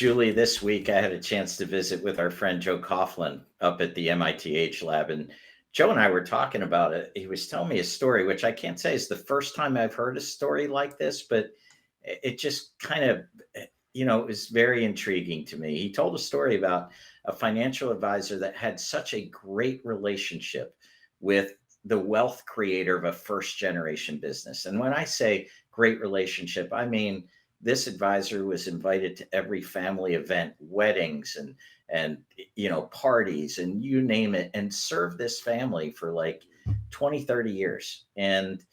Julie, this week I had a chance to visit with our friend Joe Coughlin up at the MITH lab. And Joe and I were talking about it. He was telling me a story, which I can't say is the first time I've heard a story like this, but it just kind of, is very intriguing to me. He told a story about a financial advisor that had such a great relationship with the wealth creator of a first generation business. And when I say great relationship, I mean, this advisor was invited to every family event, weddings and parties and you name it, and served this family for like 20, 30 years. And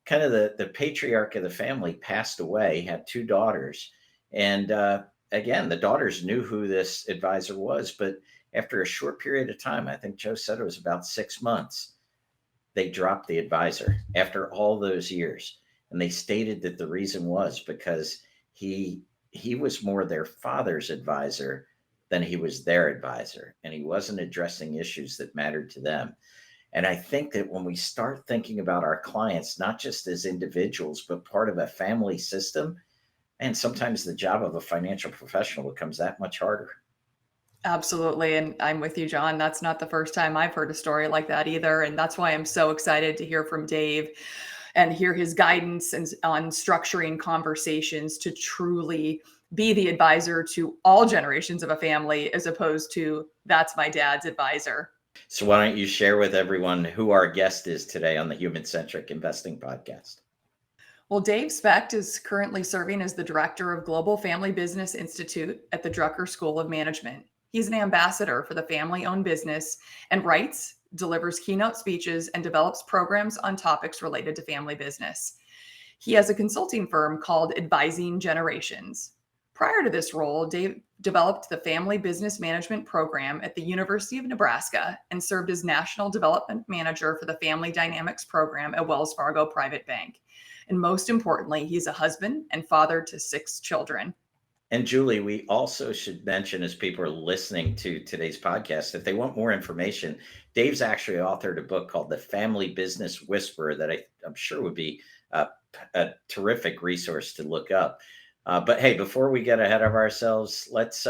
kind of the patriarch of the family passed away, had two daughters. And again, the daughters knew who this advisor was, but after a short period of time, I think Joe said it was about 6 months, they dropped the advisor after all those years. And they stated that the reason was because he was more their father's advisor than he was their advisor, and he wasn't addressing issues that mattered to them. And I think that when we start thinking about our clients not just as individuals but part of a family system, and sometimes the job of a financial professional becomes that much harder. Absolutely. And I'm with you, John. That's not the first time I've heard a story like that either. And that's why I'm so excited to hear from Dave and hear his guidance on structuring conversations to truly be the advisor to all generations of a family, as opposed to that's my dad's advisor. So why don't you share with everyone who our guest is today on the Human Centric Investing Podcast? Well, Dave Specht is currently serving as the director of Global Family Business Institute at the Drucker School of Management. He's an ambassador for the family-owned business and writes, delivers keynote speeches, and develops programs on topics related to family business. He has a consulting firm called Advising Generations. Prior to this role, Dave developed the Family Business Management Program at the University of Nebraska and served as National Development Manager for the Family Dynamics Program at Wells Fargo Private Bank. And most importantly, he's a husband and father to 6 children. And Julie, we also should mention, as people are listening to today's podcast, if they want more information, Dave's actually authored a book called The Family Business Whisperer that I'm sure would be a terrific resource to look up. But hey, before we get ahead of ourselves, let's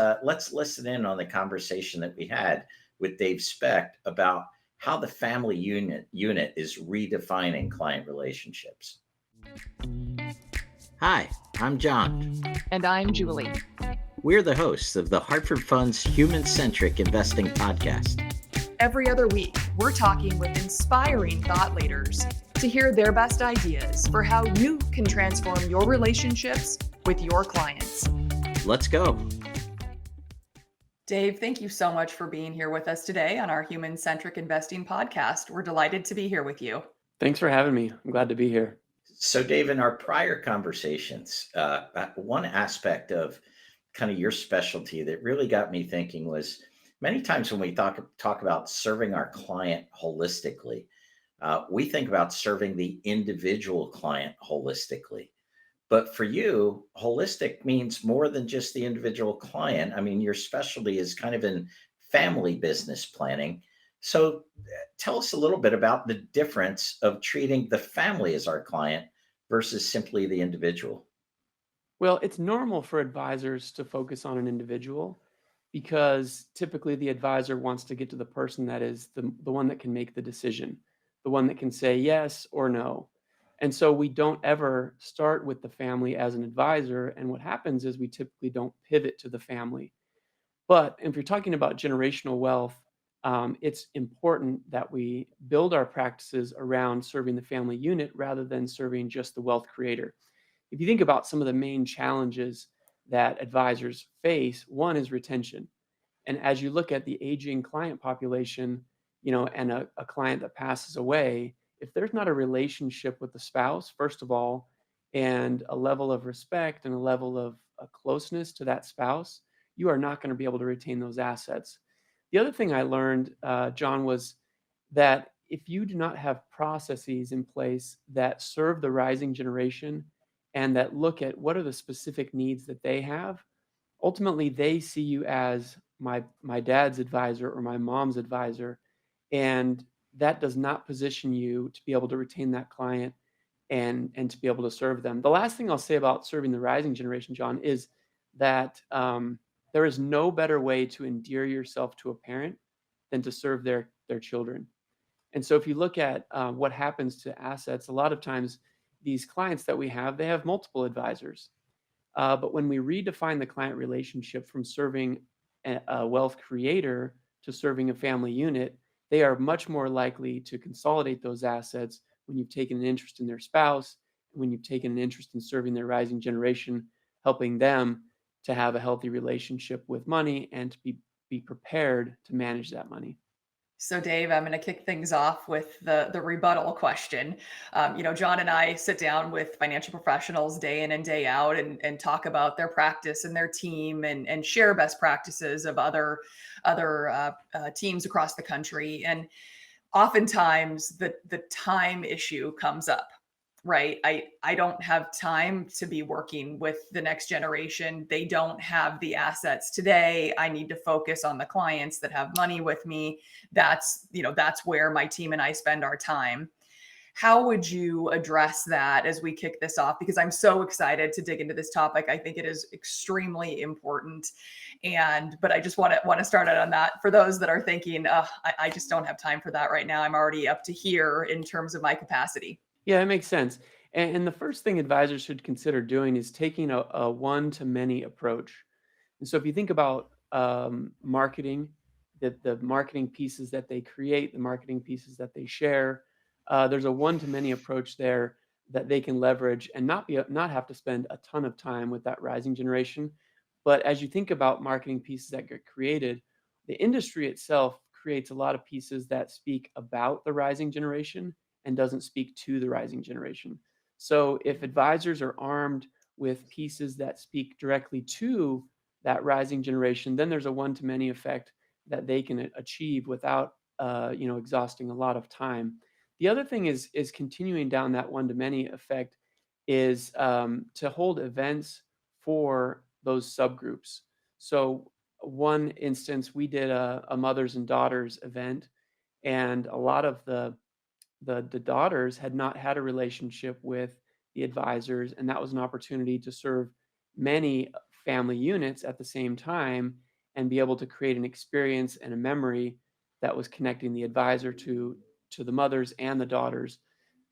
listen in on the conversation that we had with Dave Specht about how the family unit is redefining client relationships. Hi, I'm John. And I'm Julie. We're the hosts of the Hartford Fund's Human Centric Investing Podcast. Every other week, we're talking with inspiring thought leaders to hear their best ideas for how you can transform your relationships with your clients. Let's go. Dave, thank you so much for being here with us today on our Human Centric Investing Podcast. We're delighted to be here with you. Thanks for having me. I'm glad to be here. So, Dave, in our prior conversations, one aspect of kind of your specialty that really got me thinking was many times when we talk about serving our client holistically, we think about serving the individual client holistically. But for you, holistic means more than just the individual client. I mean, your specialty is kind of in family business planning. So tell us a little bit about the difference of treating the family as our client versus simply the individual. Well, it's normal for advisors to focus on an individual because typically the advisor wants to get to the person that is the one that can make the decision, the one that can say yes or no. And so we don't ever start with the family as an advisor. And what happens is we typically don't pivot to the family. But if you're talking about generational wealth, it's important that we build our practices around serving the family unit rather than serving just the wealth creator. If you think about some of the main challenges that advisors face, one is retention. And as you look at the aging client population, and a client that passes away, if there's not a relationship with the spouse, first of all, and a level of respect and a level of closeness to that spouse, you are not going to be able to retain those assets. The other thing I learned, John, was that if you do not have processes in place that serve the rising generation and that look at what are the specific needs that they have, ultimately they see you as my dad's advisor or my mom's advisor, and that does not position you to be able to retain that client and to be able to serve them. The last thing I'll say about serving the rising generation, John, is that there is no better way to endear yourself to a parent than to serve their children. And so if you look at what happens to assets, a lot of times these clients that we have, they have multiple advisors. But when we redefine the client relationship from serving a wealth creator to serving a family unit, they are much more likely to consolidate those assets when you've taken an interest in their spouse, when you've taken an interest in serving their rising generation, helping them to have a healthy relationship with money and to be prepared to manage that money. So, Dave, I'm going to kick things off with the rebuttal question. John and I sit down with financial professionals day in and day out and talk about their practice and their team and share best practices of other teams across the country. And oftentimes, the time issue comes up. Right. I don't have time to be working with the next generation. They don't have the assets today. I need to focus on the clients that have money with me. That's where my team and I spend our time. How would you address that as we kick this off? Because I'm so excited to dig into this topic. I think it is extremely important. But I just want to start out on that for those that are thinking, I just don't have time for that right now. I'm already up to here in terms of my capacity. Yeah, it makes sense. And the first thing advisors should consider doing is taking a one-to-many approach. And so if you think about marketing, the marketing pieces that they create, the marketing pieces that they share, there's a one-to-many approach there that they can leverage and not have to spend a ton of time with that rising generation. But as you think about marketing pieces that get created, the industry itself creates a lot of pieces that speak about the rising generation and doesn't speak to the rising generation. So if advisors are armed with pieces that speak directly to that rising generation, then there's a one-to-many effect that they can achieve without exhausting a lot of time. The other thing is continuing down that one-to-many effect is to hold events for those subgroups. So one instance, we did a mothers and daughters event, and a lot of the daughters had not had a relationship with the advisors, and that was an opportunity to serve many family units at the same time and be able to create an experience and a memory that was connecting the advisor to the mothers and the daughters.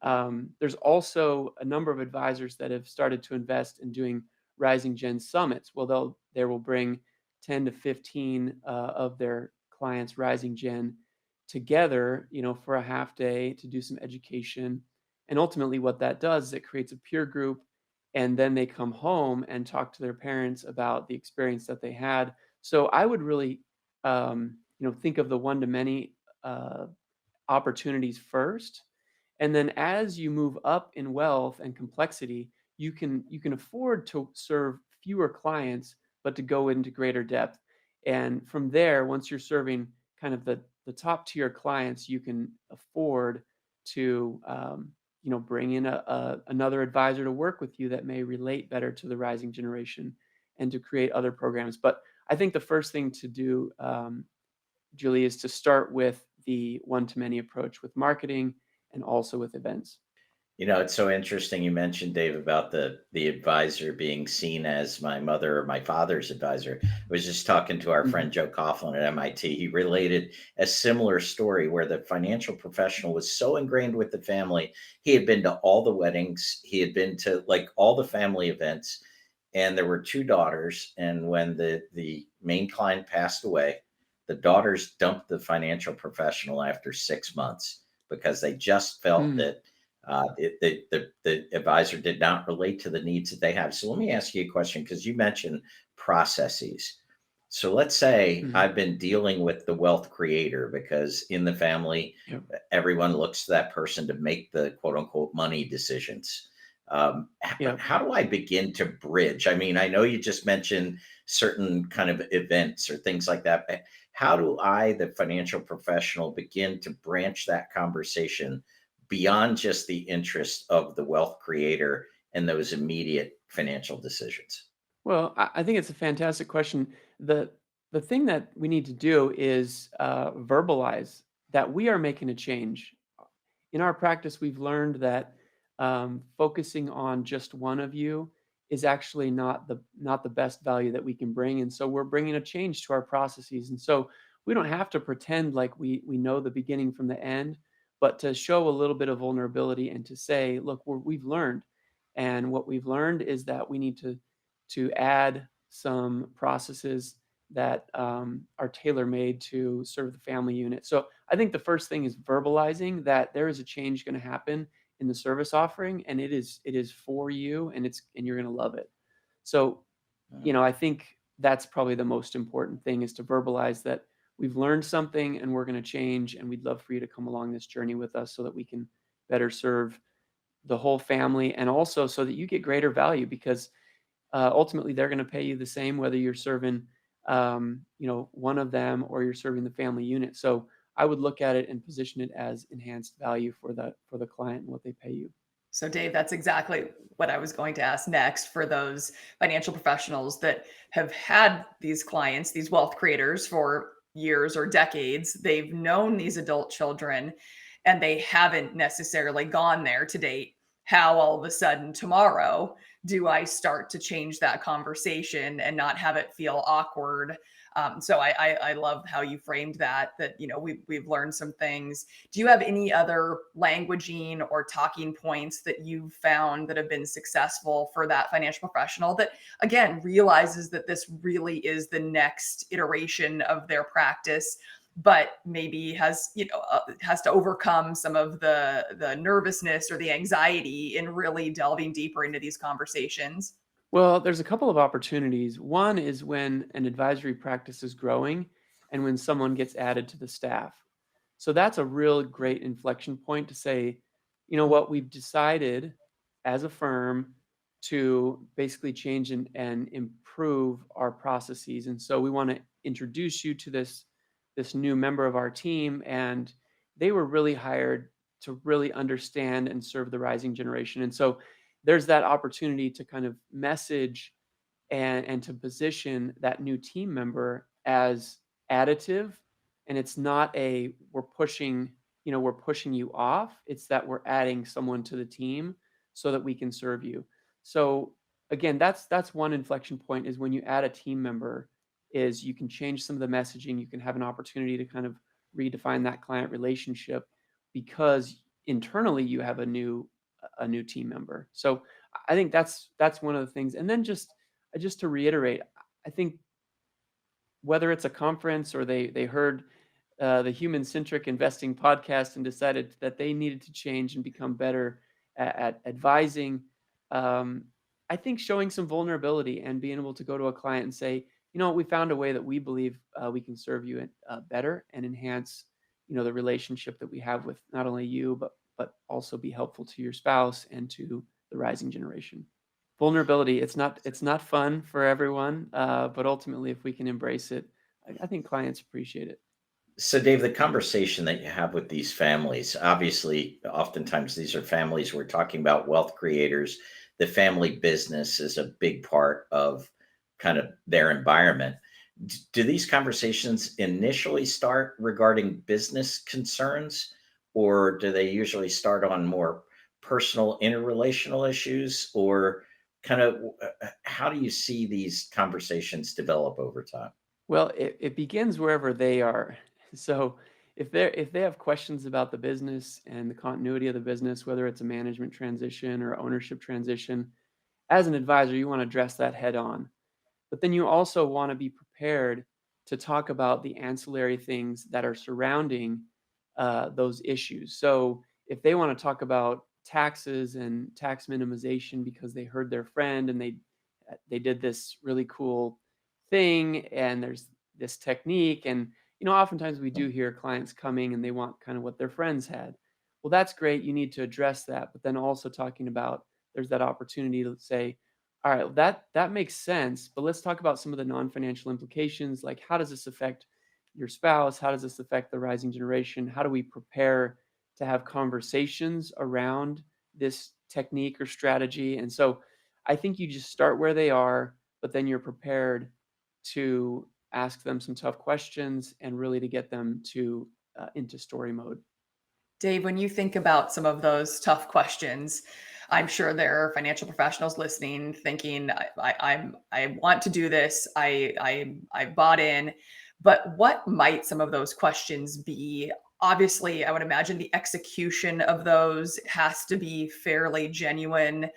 There's also a number of advisors that have started to invest in doing Rising Gen summits. Well, they will bring 10 to 15 of their clients Rising Gen together, for a half day to do some education. And ultimately what that does is it creates a peer group, and then they come home and talk to their parents about the experience that they had. So I would really, think of the one to many opportunities first. And then as you move up in wealth and complexity, you can afford to serve fewer clients, but to go into greater depth. And from there, once you're serving kind of the top tier clients, you can afford to bring in another advisor to work with you that may relate better to the rising generation and to create other programs. But I think the first thing to do, Julie, is to start with the one-to-many approach with marketing and also with events. It's so interesting you mentioned, Dave, about the advisor being seen as my mother or my father's advisor. I was just talking to our Mhm. friend Joe Coughlin at MIT. He related a similar story where the financial professional was so ingrained with the family. He had been to all the weddings, he had been to like all the family events, and there were two daughters. And when the main client passed away, the daughters dumped the financial professional after 6 months because they just felt Mm. that the advisor did not relate to the needs that they have. So let me ask you a question, because you mentioned processes. So let's say Mhm. I've been dealing with the wealth creator because in the family, Yep. everyone looks to that person to make the quote unquote money decisions. But Yep. how do I begin to bridge? I mean, I know you just mentioned certain kind of events or things like that. But how do I, the financial professional, begin to branch that conversation beyond just the interest of the wealth creator and those immediate financial decisions? Well, I think it's a fantastic question. The thing that we need to do is verbalize that we are making a change. In our practice, we've learned that focusing on just one of you is actually not the best value that we can bring. And so we're bringing a change to our processes. And so we don't have to pretend like we know the beginning from the end, but to show a little bit of vulnerability and to say, look, we've learned. And what we've learned is that we need to add some processes that are tailor-made to serve the family unit. So I think the first thing is verbalizing that there is a change going to happen in the service offering, and it is for you, and you're going to love it. So, I think that's probably the most important thing, is to verbalize that we've learned something and we're going to change, and we'd love for you to come along this journey with us so that we can better serve the whole family, and also so that you get greater value, because ultimately they're going to pay you the same whether you're serving one of them or you're serving the family unit. So I would look at it and position it as enhanced value for the client and what they pay you. So, Dave, that's exactly what I was going to ask next for those financial professionals that have had these clients, these wealth creators for years or decades. They've known these adult children and they haven't necessarily gone there to date. How all of a sudden tomorrow do I start to change that conversation and not have it feel awkward? So I love how you framed that we've learned some things. Do you have any other languaging or talking points that you've found that have been successful for that financial professional that, again, realizes that this really is the next iteration of their practice, but maybe has to overcome some of the nervousness or the anxiety in really delving deeper into these conversations? Well, there's a couple of opportunities. One is when an advisory practice is growing and when someone gets added to the staff. So that's a real great inflection point to say, you know what, we've decided as a firm to basically change and improve our processes. And so we want to introduce you to this new member of our team. And they were really hired to really understand and serve the rising generation. And so there's that opportunity to kind of message and to position that new team member as additive. And it's not a we're pushing you off. It's that we're adding someone to the team so that we can serve you. So again, that's one inflection point, is when you add a team member, is you can change some of the messaging. You can have an opportunity to kind of redefine that client relationship because internally you have a new team member. So I think that's one of the things. And then just to reiterate, I think whether it's a conference or they heard the Human Centric Investing podcast and decided that they needed to change and become better at advising, I think showing some vulnerability and being able to go to a client and say, we found a way that we believe we can serve you better and enhance, the relationship that we have with not only you, but also be helpful to your spouse and to the rising generation. Vulnerability, it's not fun for everyone, but ultimately, if we can embrace it, I think clients appreciate it. So, Dave, the conversation that you have with these families, obviously, oftentimes these are families we're talking about, wealth creators. The family business is a big part of kind of their environment. Do these conversations initially start regarding business concerns, or do they usually start on more personal interrelational issues, or kind of how do you see these conversations develop over time? Well, it begins wherever they are. So if they have questions about the business and the continuity of the business, whether it's a management transition or ownership transition, as an advisor, you want to address that head on. But then you also want to be prepared to talk about the ancillary things that are surrounding those issues. So if they want to talk about taxes and tax minimization because they heard their friend and they did this really cool thing and there's this technique, and oftentimes we do hear clients coming and they want kind of what their friends had. Well, that's great. You need to address that, but then also talking about, there's that opportunity to say, all right, that makes sense, but let's talk about some of the non-financial implications, like how does this affect your spouse? How does this affect the rising generation? How do we prepare to have conversations around this technique or strategy? And so I think you just start where they are, but then you're prepared to ask them some tough questions and really to get them to into story mode. Dave, when you think about some of those tough questions, I'm sure there are financial professionals listening, thinking, I want to do this. I bought in, but what might some of those questions be? Obviously, I would imagine the execution of those has to be fairly genuine,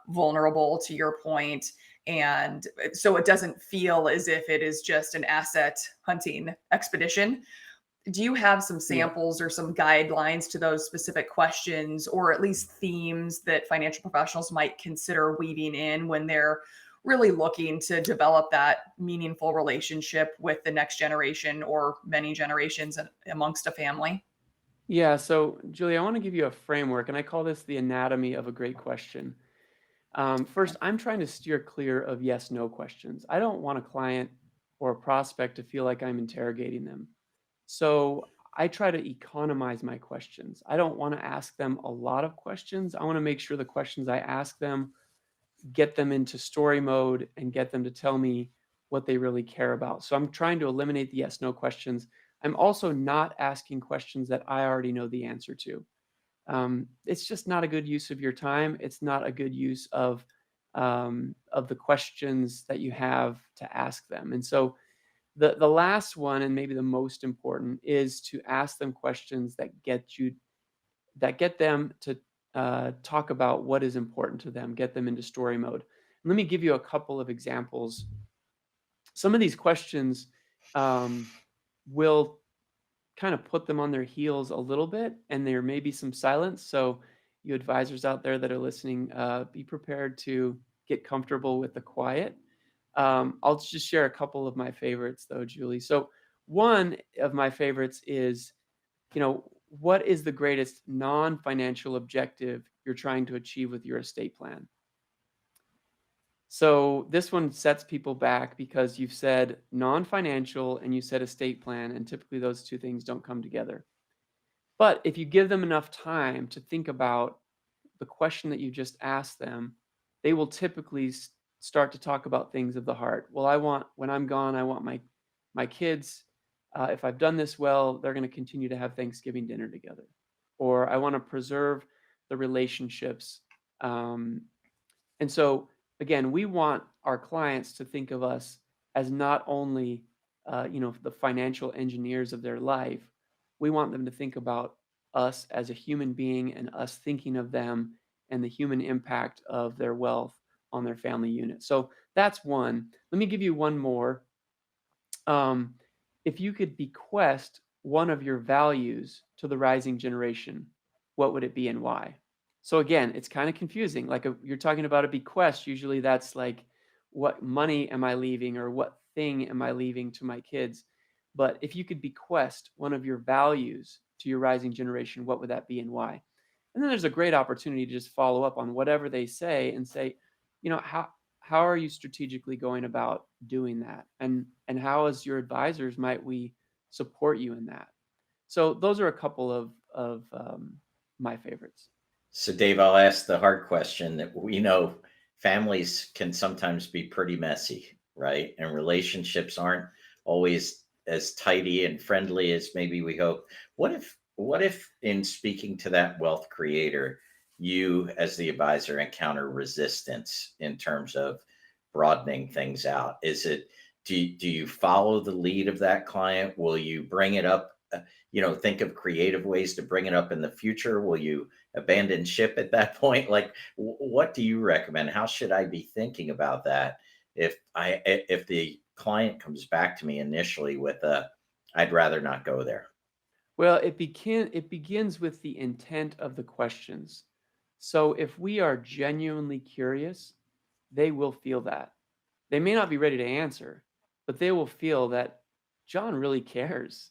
vulnerable to your point, and so it doesn't feel as if it is just an asset hunting expedition. Do you have some Yeah. samples or some guidelines to those specific questions, or at least themes that financial professionals might consider weaving in when they're really looking to develop that meaningful relationship with the next generation or many generations amongst a family? Yeah. So, Julie, I want to give you a framework, and I call this the anatomy of a great question. First, I'm trying to steer clear of yes no questions. I don't want a client or a prospect to feel like I'm interrogating them. So, I try to economize my questions. I don't want to ask them a lot of questions. I want to make sure the questions I ask them get them into story mode and get them to tell me what they really care about. So I'm trying to eliminate the yes no questions. I'm also not asking questions that I already know the answer to. It's just not a good use of your time. It's not a good use of the questions that you have to ask them. And so the last one, and maybe the most important, is to ask them questions that get them to talk about what is important to them, get them into story mode. Let me give you a couple of examples. Some of these questions will kind of put them on their heels a little bit, and there may be some silence. So, you advisors out there that are listening, be prepared to get comfortable with the quiet. I'll just share a couple of my favorites, though, Julie. So, one of my favorites is, what is the greatest non-financial objective you're trying to achieve with your estate plan? So this one sets people back because you've said non-financial and you said estate plan, and typically those two things don't come together. But if you give them enough time to think about the question that you just asked them, they will typically start to talk about things of the heart. Well, when I'm gone, I want my kids. If I've done this well, they're going to continue to have Thanksgiving dinner together, or I want to preserve the relationships. Um, and so, again, we want our clients to think of us as not only, the financial engineers of their life. We want them to think about us as a human being and us thinking of them and the human impact of their wealth on their family unit. So that's one. Let me give you one more. Um, if you could bequest one of your values to the rising generation, what would it be and why? So again, it's kind of confusing. Like you're talking about a bequest. Usually that's like, what money am I leaving or what thing am I leaving to my kids? But if you could bequest one of your values to your rising generation, what would that be and why? And then there's a great opportunity to just follow up on whatever they say and say, how are you strategically going about doing that? And how, as your advisors, might we support you in that? So those are a couple of my favorites. So, Dave, I'll ask the hard question that we know families can sometimes be pretty messy, right? And relationships aren't always as tidy and friendly as maybe we hope. What if in speaking to that wealth creator, you as the advisor encounter resistance in terms of broadening things out? Do you follow the lead of that client? Will you bring it up? Think of creative ways to bring it up in the future. Will you abandon ship at that point? Like, what do you recommend? How should I be thinking about that if the client comes back to me initially with I'd rather not go there? Well, it begins with the intent of the questions. So if we are genuinely curious, they will feel that. They may not be ready to answer, but they will feel that John really cares.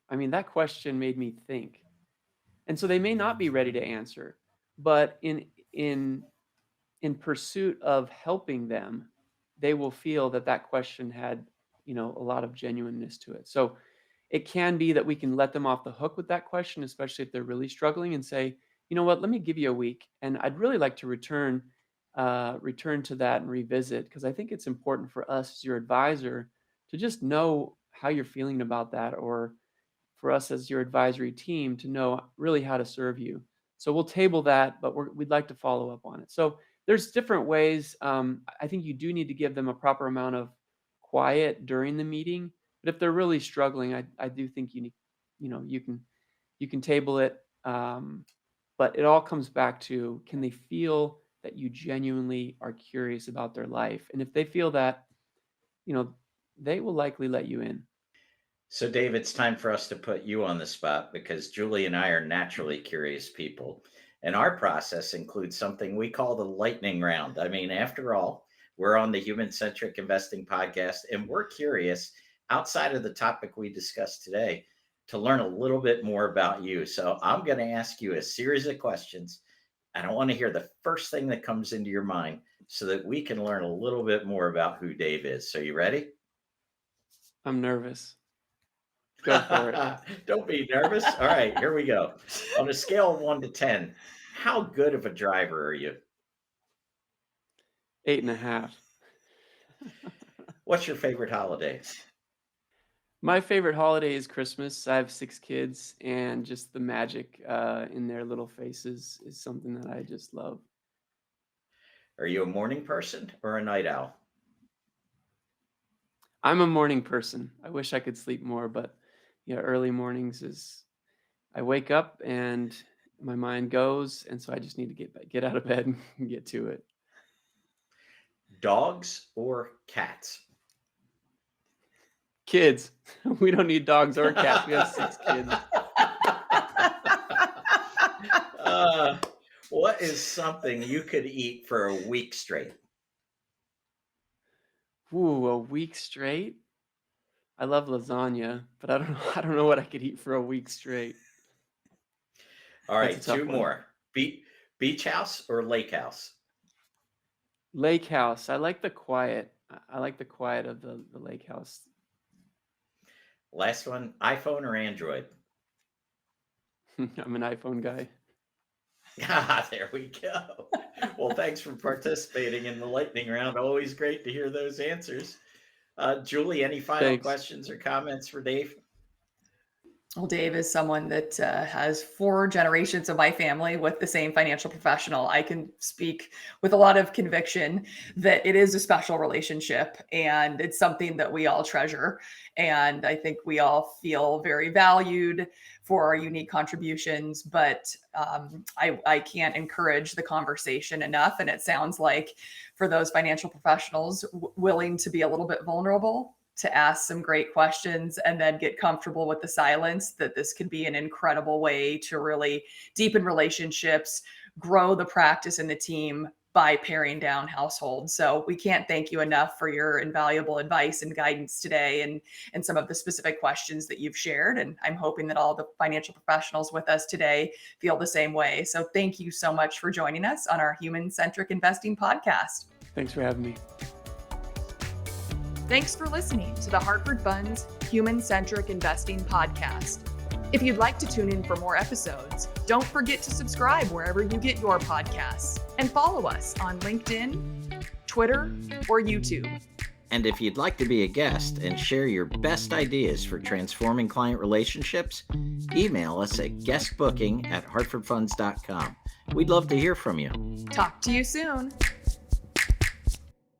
I mean, that question made me think. And so they may not be ready to answer, but in in pursuit of helping them, they will feel that that question had, a lot of genuineness to it. So it can be that we can let them off the hook with that question, especially if they're really struggling, and say, you know what, let me give you a week, and I'd really like to return to that and revisit, because I think it's important for us as your advisor to just know how you're feeling about that, or for us as your advisory team to know really how to serve you. So we'll table that, but we'd like to follow up on it. So there's different ways. I think you do need to give them a proper amount of quiet during the meeting. But if they're really struggling, I do think you can table it. But it all comes back to, can they feel that you genuinely are curious about their life? And if they feel that, they will likely let you in. So, Dave, it's time for us to put you on the spot because Julie and I are naturally curious people. And our process includes something we call the lightning round. I mean, after all, we're on the Human Centric Investing podcast, and we're curious outside of the topic we discussed today to learn a little bit more about you. So, I'm going to ask you a series of questions. I don't want to hear the first thing that comes into your mind so that we can learn a little bit more about who Dave is. So, you ready? I'm nervous. Go for it. Don't be nervous. All right, here we go. On a scale of 1 to 10, how good of a driver are you? 8.5. What's your favorite holiday? My favorite holiday is Christmas. I have 6 kids, and just the magic in their little faces is something that I just love. Are you a morning person or a night owl? I'm a morning person. I wish I could sleep more, but early mornings is I wake up and my mind goes, and so I just need to get out of bed and get to it. Dogs or cats? Kids. We don't need dogs or cats. We have 6 kids. What is something you could eat for a week straight? Ooh, a week straight? I love lasagna, but I don't know what I could eat for a week straight. All That's right, a tough 2 one. more. Beach house or lake house? Lake house. I like the quiet. I like the quiet of the lake house. Last one, iPhone or Android? I'm an iPhone guy. There we go. Well, thanks for participating in the lightning round. Always great to hear those answers. Julie, any final Thanks. questions or comments for Dave? Well, Dave is someone that has 4 generations of my family with the same financial professional. I can speak with a lot of conviction that it is a special relationship and it's something that we all treasure. And I think we all feel very valued for our unique contributions, but I can't encourage the conversation enough. And it sounds like for those financial professionals willing to be a little bit vulnerable, to ask some great questions and then get comfortable with the silence, that this could be an incredible way to really deepen relationships, grow the practice in the team by paring down households. So we can't thank you enough for your invaluable advice and guidance today and some of the specific questions that you've shared. And I'm hoping that all the financial professionals with us today feel the same way. So thank you so much for joining us on our Human Centric Investing podcast. Thanks for having me. Thanks for listening to the Hartford Funds Human Centric Investing Podcast. If you'd like to tune in for more episodes, don't forget to subscribe wherever you get your podcasts and follow us on LinkedIn, Twitter, or YouTube. And if you'd like to be a guest and share your best ideas for transforming client relationships, email us at guestbooking@hartfordfunds.com. We'd love to hear from you. Talk to you soon.